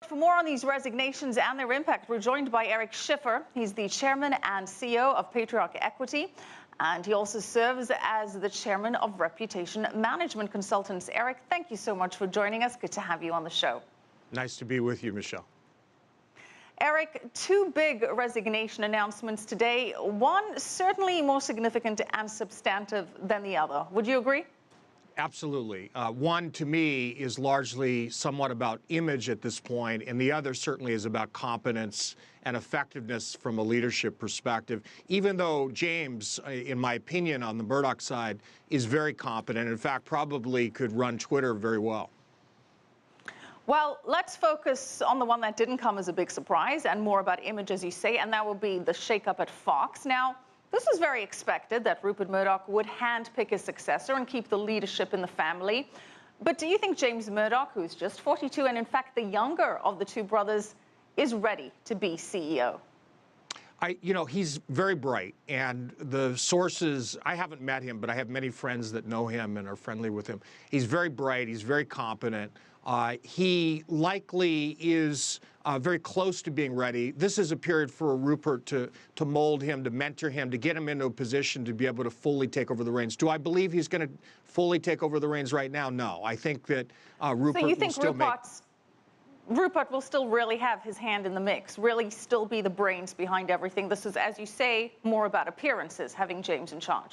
For more on these resignations and their impact, we're joined by Eric Schiffer. He's the chairman and CEO of Patriarch Equity, and he also serves as the chairman of Reputation Management Consultants. Eric, thank you so much for joining us. Good to have you on the show. Nice to be with you, Michelle. Eric, two big resignation announcements today. One certainly more significant and substantive than the other. Would you agree? Absolutely. One, to me, is largely somewhat about image at this point, and the other certainly is about competence and effectiveness from a leadership perspective, even though James, in my opinion, on the Murdoch side, is very competent. In fact, probably could run Twitter very well. Well, let's focus on the one that didn't come as a big surprise and more about image, as you say, and that will be the shakeup at Fox. Now, this was very expected that Rupert Murdoch would handpick his successor and keep the leadership in the family. But do you think James Murdoch, who's just 42 and in fact the younger of the two brothers, is ready to be CEO? He's very bright, and the sources, I haven't met him, but I have many friends that know him and are friendly with him. He's very bright, he's very competent. He likely is very close to being ready. This is a period for Rupert to mold him, to mentor him, to get him into a position to be able to fully take over the reins. Do I believe he's going to fully take over the reins right now? No. I think that Rupert so you think will still Rupert will still really have his hand in the mix, really still be the brains behind everything. This is, as you say, more about appearances, having James in charge.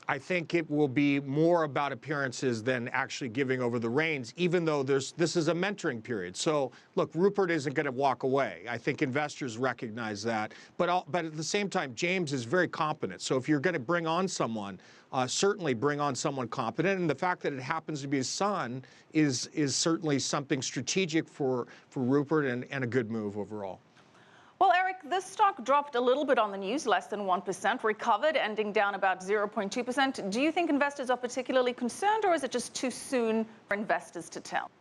I think it will be more about appearances than actually giving over the reins, even though this is a mentoring period. So, look, Rupert isn't going to walk away. I think investors recognize that. But at the same time, James is very competent. So if you're going to bring on someone, certainly bring on someone competent. And the fact that it happens to be his son is certainly something strategic for Rupert and a good move overall. Well, Eric, this stock dropped a little bit on the news, less than 1%, recovered, ending down about 0.2%. Do you think investors are particularly concerned, or is it just too soon for investors to tell?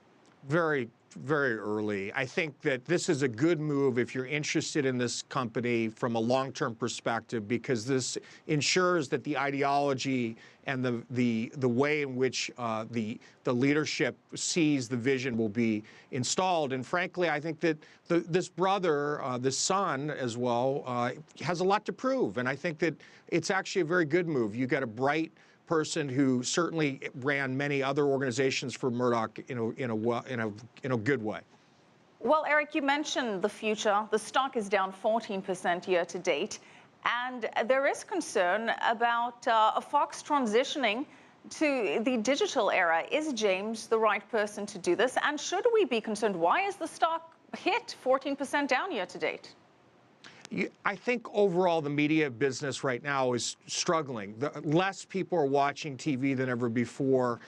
Very, very early. I think that this is a good move if you're interested in this company from a long-term perspective, because this ensures that the ideology and the way in which the leadership sees the vision will be installed. And frankly, I think that this brother, this son as well, has a lot to prove. And I think that it's actually a very good move. You got a bright person who certainly ran many other organizations for Murdoch in a good way. Well, Eric, you mentioned the future. The stock is down 14% year to date, and there is concern about Fox transitioning to the digital era. Is James the right person to do this? And should we be concerned? Why is the stock hit 14% down year to date? I think overall the media business right now is struggling. Less people are watching TV than ever before.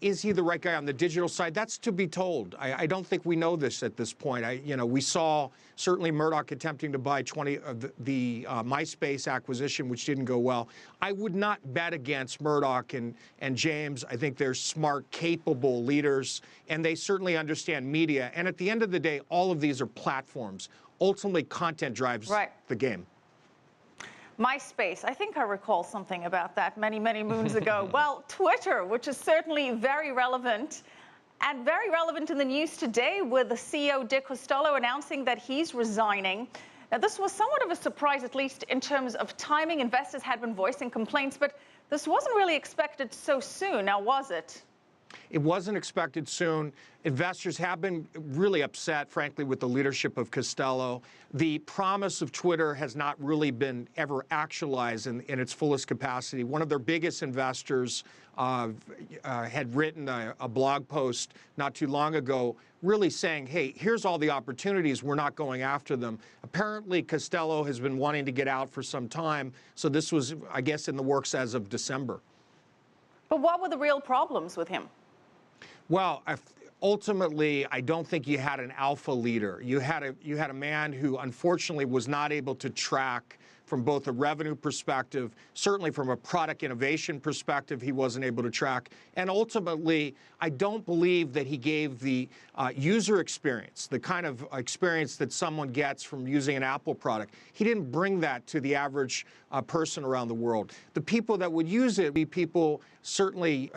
Is he the right guy on the digital side? That's to be told. I don't think we know this at this point. We saw certainly Murdoch attempting to buy the MySpace acquisition, which didn't go well. I would not bet against Murdoch and James. I think they're smart, capable leaders, and they certainly understand media. And at the end of the day, all of these are platforms. Ultimately, content drives the game. MySpace, I think I recall something about that many, many moons ago. Well, Twitter, which is certainly very relevant, and very relevant in the news today with the CEO, Dick Costolo, announcing that he's resigning. Now, this was somewhat of a surprise, at least in terms of timing. Investors had been voicing complaints, but this wasn't really expected so soon, now was it? It wasn't expected soon. Investors have been really upset, frankly, with the leadership of Costello. The promise of Twitter has not really been ever actualized in its fullest capacity. One of their biggest investors had written a blog post not too long ago really saying, hey, here's all the opportunities, we're not going after them. Apparently, Costello has been wanting to get out for some time, so this was, I guess, in the works as of December. But what were the real problems with him? Well, ultimately, I don't think you had an alpha leader. You had a man who unfortunately was not able to track from both a revenue perspective, certainly from a product innovation perspective, he wasn't able to track. And ultimately, I don't believe that he gave the user experience, the kind of experience that someone gets from using an Apple product. He didn't bring that to the average person around the world. The people that would use it would be people, certainly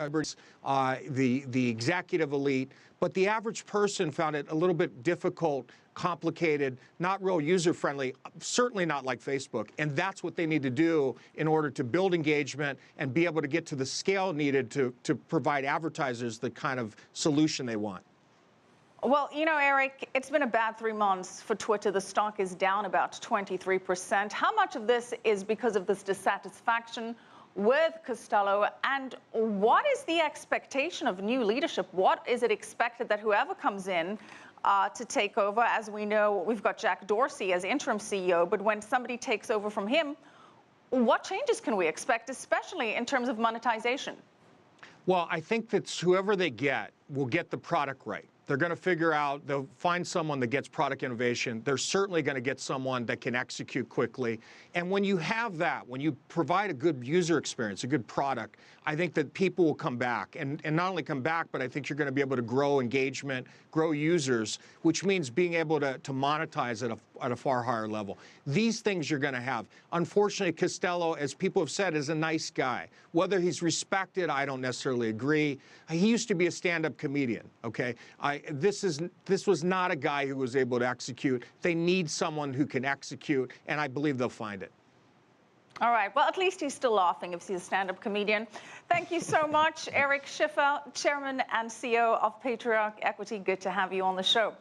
the executive elite, but the average person found it a little bit difficult complicated, not real user-friendly, certainly not like Facebook. And that's what they need to do in order to build engagement and be able to get to the scale needed to provide advertisers the kind of solution they want. Well, you know, Eric, it's been a bad 3 months for Twitter. The stock is down about 23%. How much of this is because of this dissatisfaction with Costello, and what is the expectation of new leadership? What is it expected that whoever comes in to take over? As we know, we've got Jack Dorsey as interim CEO, but when somebody takes over from him, what changes can we expect, especially in terms of monetization? Well, I think that whoever they get will get the product right. They're going to figure out, they'll find someone that gets product innovation. They're certainly going to get someone that can execute quickly. And when you have that, when you provide a good user experience, a good product, I think that people will come back. And not only come back, but I think you're going to be able to grow engagement, grow users, which means being able to monetize at a far higher level. These things you're going to have. Unfortunately, Costello, as people have said, is a nice guy. Whether he's respected, I don't necessarily agree. He used to be a stand-up comedian, okay? This was not a guy who was able to execute. They need someone who can execute, and I believe they'll find it. All right. Well, at least he's still laughing if he's a stand-up comedian. Thank you so much, Eric Schiffer, Chairman and CEO of Patriarch Equity. Good to have you on the show.